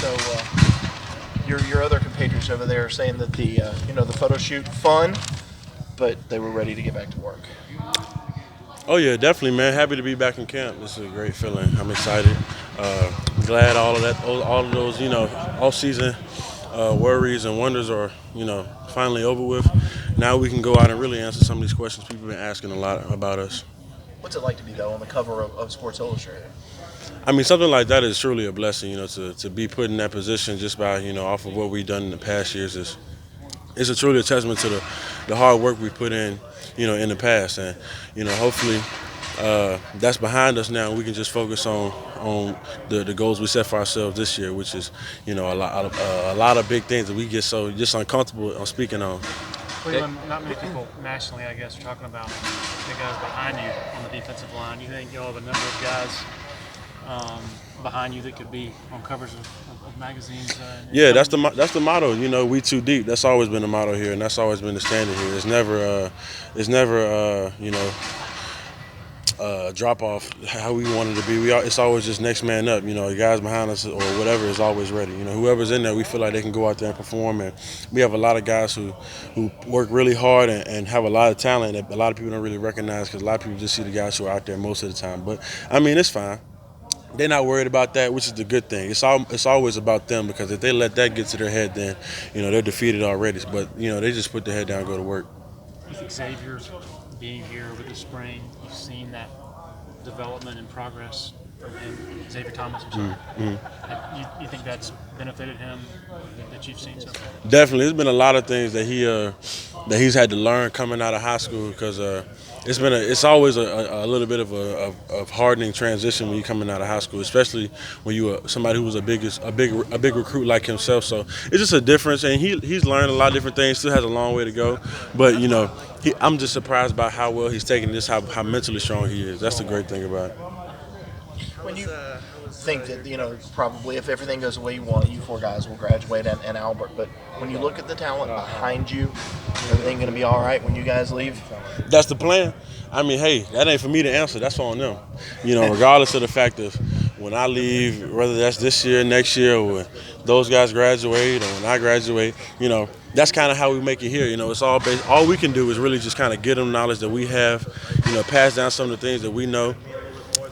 So your other compatriots over there are saying that the photo shoot fun, but they were ready to get back to work. Oh yeah, definitely, man. Happy to be back in camp. This is a great feeling. I'm excited. Glad all of that, all of those, off season worries and wonders are, finally over with. Now we can go out and really answer some of these questions people have been asking a lot about us. What's it like to be though on the cover of Sports Illustrated? I mean, something like that is truly a blessing, to be put in that position just by, off of what we've done in the past years is it's a truly a testament to the hard work we put in, in the past. And, hopefully that's behind us now. We can just focus on the goals we set for ourselves this year, which is, a lot of big things that we get so just uncomfortable on speaking on. Cleveland, not many people nationally, I guess, are talking about the guys behind you on the defensive line. You think you'll have a number of guys behind you that could be on covers of magazines? Yeah, that's the motto. We too deep. That's always been the motto here, and that's always been the standard here. It's never drop off how we wanted to be. It's always just next man up. The guys behind us or whatever is always ready. Whoever's in there, we feel like they can go out there and perform. And we have a lot of guys who work really hard and have a lot of talent that a lot of people don't really recognize because a lot of people just see the guys who are out there most of the time. But I mean, it's fine. They're not worried about that, which is the good thing. It's always about them because if they let that get to their head, then they're defeated already. But they just put their head down and go to work. You think Xavier's being here over the spring, you've seen that development and progress in Xavier Thomas? I'm sorry. Mm-hmm. You think that's benefited him that you've seen so far? Definitely, there's been a lot of things that he's had to learn coming out of high school because it's always a little bit of a hardening transition when you're coming out of high school, especially when you are somebody who was a big recruit like himself. So it's just a difference, and he's learned a lot of different things. Still has a long way to go, but I'm just surprised by how well he's taking this, how mentally strong he is. That's the great thing about it. When you think that probably if everything goes the way you want, you four guys will graduate and Albert. But when you look at the talent behind you, everything going to be all right when you guys leave? That's the plan. I mean, hey, that ain't for me to answer. That's on them. Regardless of the fact of when I leave, whether that's this year, next year, or when those guys graduate, or when I graduate, that's kind of how we make it here. It's all we can do is really just kind of get them knowledge that we have, pass down some of the things that we know.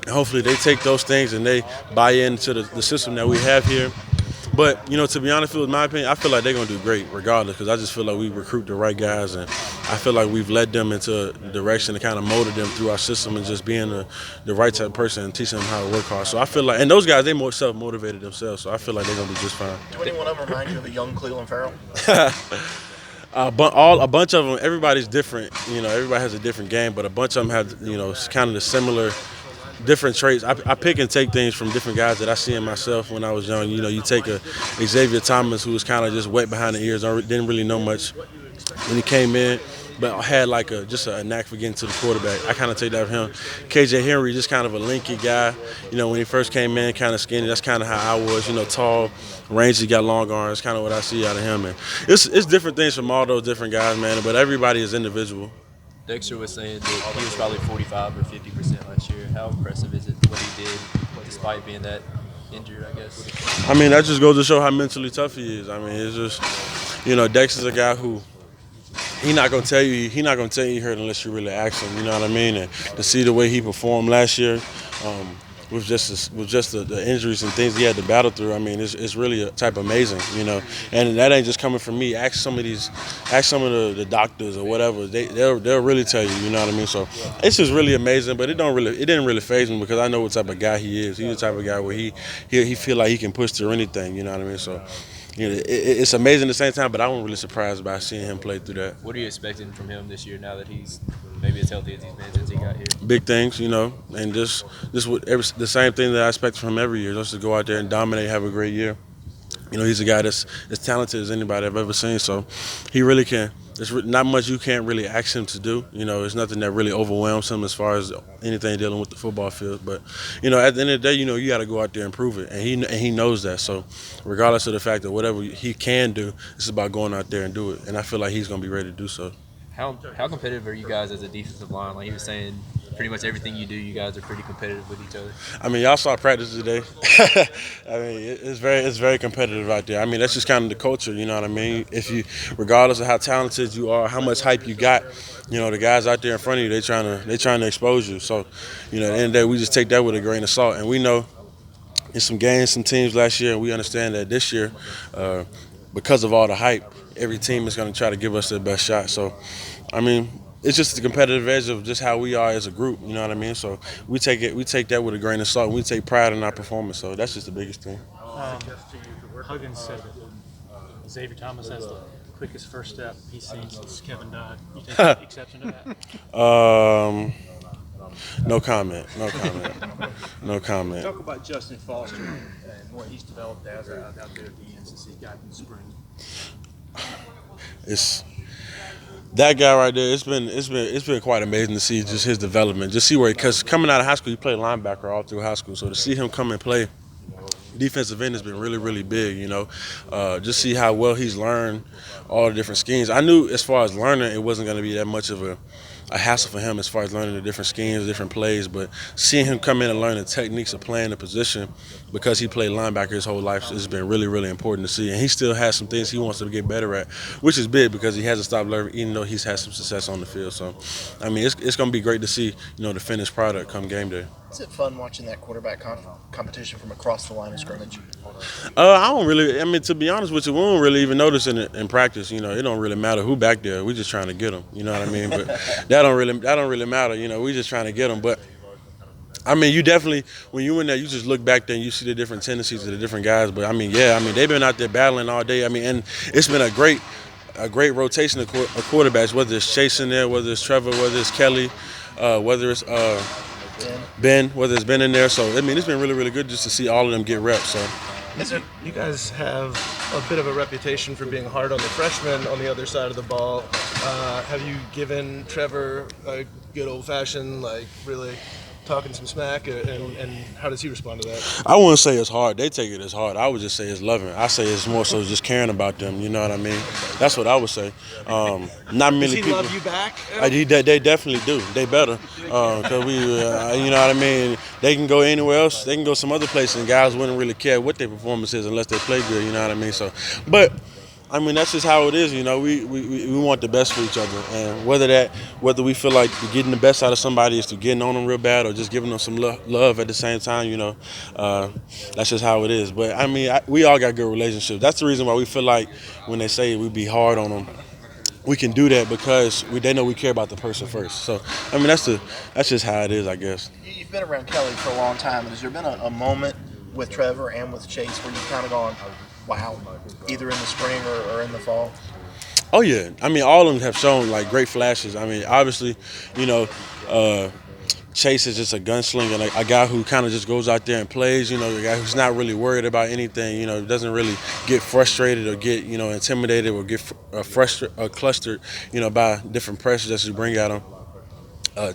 And hopefully they take those things and they buy into the system that we have here. But, to be honest, in my opinion, I feel like they're going to do great regardless because I just feel like we recruit the right guys and I feel like we've led them into a direction to kind of molded them through our system and just being the right type of person and teaching them how to work hard. So I feel like, and those guys, they more self-motivated themselves, so I feel like they're going to be just fine. Do any one of them remind you of a young Clelin Ferrell? A bunch of them, everybody's different. Everybody has a different game, but a bunch of them have, kind of the similar different traits. I pick and take things from different guys that I see in myself when I was young. You take a Xavier Thomas who was kind of just wet behind the ears, didn't really know much when he came in, but had like just a knack for getting to the quarterback. I kind of take that from him. KJ Henry, just kind of a lanky guy. When he first came in, kind of skinny. That's kind of how I was. Tall, rangy, got long arms. Kind of what I see out of him. And it's different things from all those different guys, man. But everybody is individual. Dexter was saying that he was probably 45 or 50% last year. How impressive is it what he did despite being that injured, I guess? I mean, that just goes to show how mentally tough he is. I mean, it's just, Dexter's a guy who he's not gonna tell you he hurt unless you really ask him. You know what I mean? And to see the way he performed last year, with just the injuries and things he had to battle through, I mean, it's really a type amazing, And that ain't just coming from me. Ask some of the doctors or whatever. They'll really tell you. You know what I mean? So it's just really amazing. But it didn't really faze me because I know what type of guy he is. He's the type of guy where he feel like he can push through anything. You know what I mean? So. It's amazing at the same time, but I wasn't really surprised by seeing him play through that. What are you expecting from him this year now that he's maybe as healthy as he's been since he got here? Big things, and just the same thing that I expect from him every year, just to go out there and dominate, have a great year. He's a guy that's as talented as anybody I've ever seen, so he really can. There's not much you can't really ask him to do. There's nothing that really overwhelms him as far as anything dealing with the football field. But, at the end of the day, you got to go out there and prove it. And he knows that. So regardless of the fact that whatever he can do, it's about going out there and do it. And I feel like he's going to be ready to do so. How competitive are you guys as a defensive line? Like he was saying, pretty much everything you do, you guys are pretty competitive with each other. I mean, y'all saw practice today. I mean, it's very competitive out there. I mean, that's just kind of the culture, you know what I mean? If you, regardless of how talented you are, how much hype you got, you know, the guys out there in front of you, they trying to expose you. So, you know, at the end of the day, we just take that with a grain of salt, and we know in some games, some teams last year, and we understand that this year, because of all the hype, every team is going to try to give us their best shot. So, I mean, it's just the competitive edge of just how we are as a group. You know what I mean? So we take that with a grain of salt. And we take pride in our performance. So that's just the biggest thing. Huggins said that Xavier Thomas has the quickest first step he's seen since Kevin Dodd. You take exception to that? No comment. No comment. No comment. Talk about Justin Foster and what he's developed as out there at the end since he's gotten in the spring. It's that guy right there. It's been quite amazing to see just his development. Just see where, because coming out of high school, he played linebacker all through high school. So to see him come and play defensive end has been really, really big, you know. Just see how well he's learned all the different schemes. I knew as far as learning, it wasn't going to be that much of a hassle for him as far as learning the different schemes, different plays, but seeing him come in and learn the techniques of playing the position because he played linebacker his whole life has been really, really important to see. And he still has some things he wants to get better at, which is big because he hasn't stopped learning, even though he's had some success on the field. So, I mean, it's going to be great to see, you know, the finished product come game day. Is it fun watching that quarterback competition from across the line of scrimmage? I don't really. I mean, to be honest with you, we don't really even notice in practice. You know, it don't really matter who back there. We just trying to get them. You know what I mean? But that don't really matter. You know, we just trying to get them. But I mean, you definitely, when you in there, you just look back there and you see the different tendencies of the different guys. But I mean, yeah, I mean, they've been out there battling all day. I mean, and it's been a great rotation of quarterbacks. Whether it's Chase in there, whether it's Trevor, whether it's Kelly, whether it's Ben, whether it's been in there. So, I mean, it's been really, really good just to see all of them get reps. So, you guys have a bit of a reputation for being hard on the freshmen on the other side of the ball. Have you given Trevor a good old-fashioned, like, really talking some smack, and how does he respond to that? I wouldn't say it's hard. They take it as hard. I would just say it's loving. I say it's more so just caring about them. You know what I mean? That's what I would say. Not many Does he people. love you back? They definitely do. They better. Cause we, you know what I mean. They can go anywhere else. They can go some other place, and guys wouldn't really care what their performance is unless they play good. You know what I mean? So, but. I mean, that's just how it is, you know. We want the best for each other, and whether we feel like getting the best out of somebody is to getting on them real bad or just giving them some love at the same time, you know, that's just how it is. But I mean, we all got good relationships. That's the reason why we feel like when they say we be hard on them, we can do that because they know we care about the person first. So I mean, that's just how it is, I guess. You've been around Kelly for a long time. Has there been a moment with Trevor and with Chase where you've kind of gone, wow, either in the spring or in the fall? Oh, yeah. I mean, all of them have shown, like, great flashes. I mean, obviously, you know, Chase is just a gunslinger, like a guy who kind of just goes out there and plays, you know, a guy who's not really worried about anything, you know, doesn't really get frustrated or get, you know, intimidated or get frustrated or clustered, you know, by different pressures that you bring at him.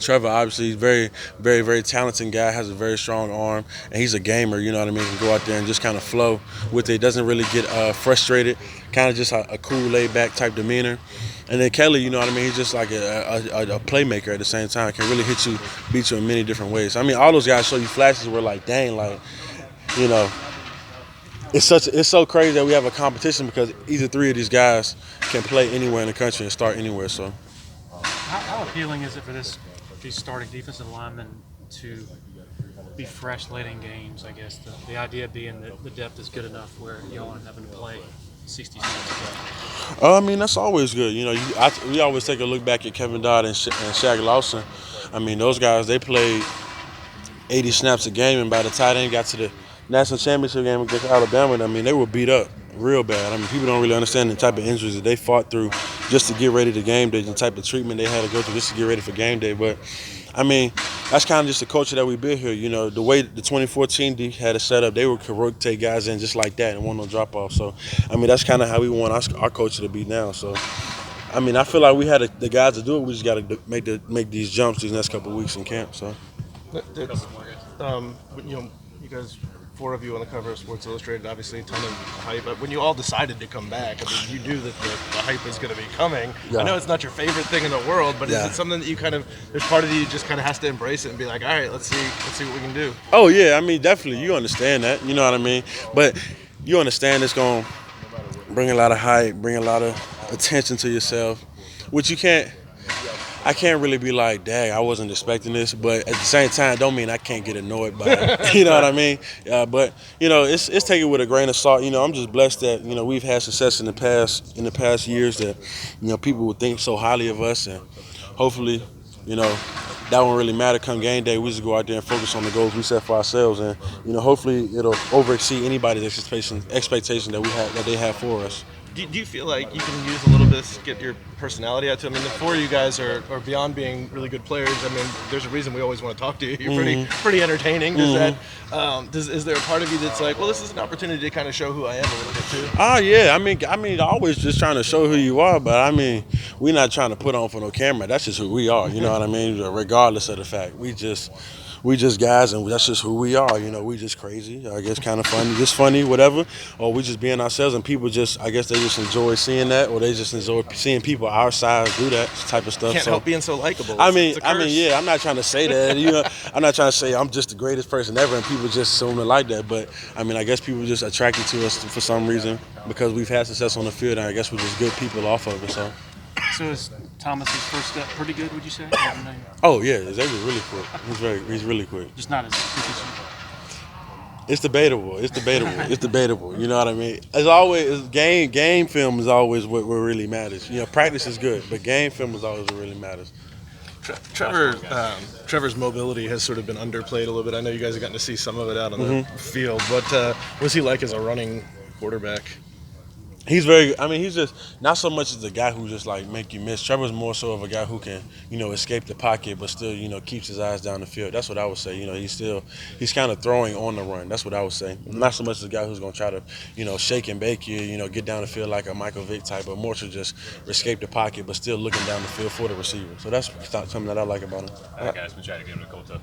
Trevor, obviously, he's very, very, very talented guy, has a very strong arm, and he's a gamer, you know what I mean, can go out there and just kind of flow with it, doesn't really get frustrated, kind of just a cool, laid-back type demeanor. And then Kelly, you know what I mean, he's just like a playmaker at the same time, can really hit you, beat you in many different ways. I mean, all those guys show you flashes where, like, dang, like, you know, it's so crazy that we have a competition because either three of these guys can play anywhere in the country and start anywhere, so. How appealing is it for these starting defensive linemen to be fresh late in games? I guess the idea being that the depth is good enough where y'all aren't having to play 60 snaps. I mean, that's always good. You know, we always take a look back at Kevin Dodd and Shaq Lawson. I mean, those guys, they played 80 snaps a game, and by the time they got to the national championship game against Alabama, I mean, they were beat up real bad. I mean, people don't really understand the type of injuries that they fought through just to get ready to game day, the type of treatment they had to go through just to get ready for game day. But, I mean, that's kind of just the culture that we built here. You know, the way the 2014 D had it set up, they could rotate guys in just like that and want no drop-off. So, I mean, that's kind of how we want our culture to be now. So, I mean, I feel like we had the guys to do it. We just got to make these jumps these next couple of weeks in camp. So, You know, you guys 4 of you on the cover of Sports Illustrated, obviously a ton of hype. But when you all decided to come back, I mean, you knew that the hype was going to be coming. Yeah. I know it's not your favorite thing in the world, but is Yeah. it something that you kind of, there's part of you just kind of has to embrace it and be like, all right, let's see what we can do. Oh yeah, I mean definitely you understand that, you know what I mean. But you understand it's gonna bring a lot of hype, bring a lot of attention to yourself, which I can't really be like, dang, I wasn't expecting this, but at the same time, don't mean I can't get annoyed by it. You know what I mean? But you know, it's taken with a grain of salt. You know, I'm just blessed that we've had success in the past years that people would think so highly of us, and hopefully, that won't really matter come game day. We just go out there and focus on the goals we set for ourselves, and hopefully it'll overexceed anybody's expectation that they have for us. Do you feel like you can use a little bit to get your personality out to? I mean, the 4 of you guys are beyond being really good players. I mean, there's a reason we always want to talk to you. You're pretty entertaining. Is there a part of you that's like, well, this is an opportunity to kind of show who I am a little bit too? Yeah. I mean, always just trying to show who you are, but I mean, we're not trying to put on for no camera. That's just who we are. You know what I mean? Regardless of the fact, we just guys, and that's just who we are. We just crazy, I guess, kind of funny, whatever. Or we just being ourselves, and people I guess they just enjoy seeing that, or they just enjoy seeing people our size do that type of stuff. Can't help being so likable. I mean, yeah, I'm not trying to say that. I'm not trying to say I'm just the greatest person ever, and people just assume it like that. But I mean, I guess people just attracted to us for some reason because we've had success on the field, and I guess we're just good people off of it. So is Thomas's first step pretty good, would you say? Oh yeah, Xavier's really quick. He's really quick. Just not as quick as you. It's debatable. You know what I mean? As always, game film is always what really matters. Practice is good, but game film is always what really matters. Trevor's mobility has sort of been underplayed a little bit. I know you guys have gotten to see some of it out on the field. What was he like as a running quarterback? He's he's just not so much as a guy who just like make you miss. Trevor's more so of a guy who can, escape the pocket, but still, keeps his eyes down the field. That's what I would say. He's kind of throwing on the run. That's what I would say. Not so much as a guy who's going to try to, shake and bake you, get down the field like a Michael Vick type, but more to just escape the pocket, but still looking down the field for the receiver. So that's something that I like about him. All right, guys, been trying to get him to coach up.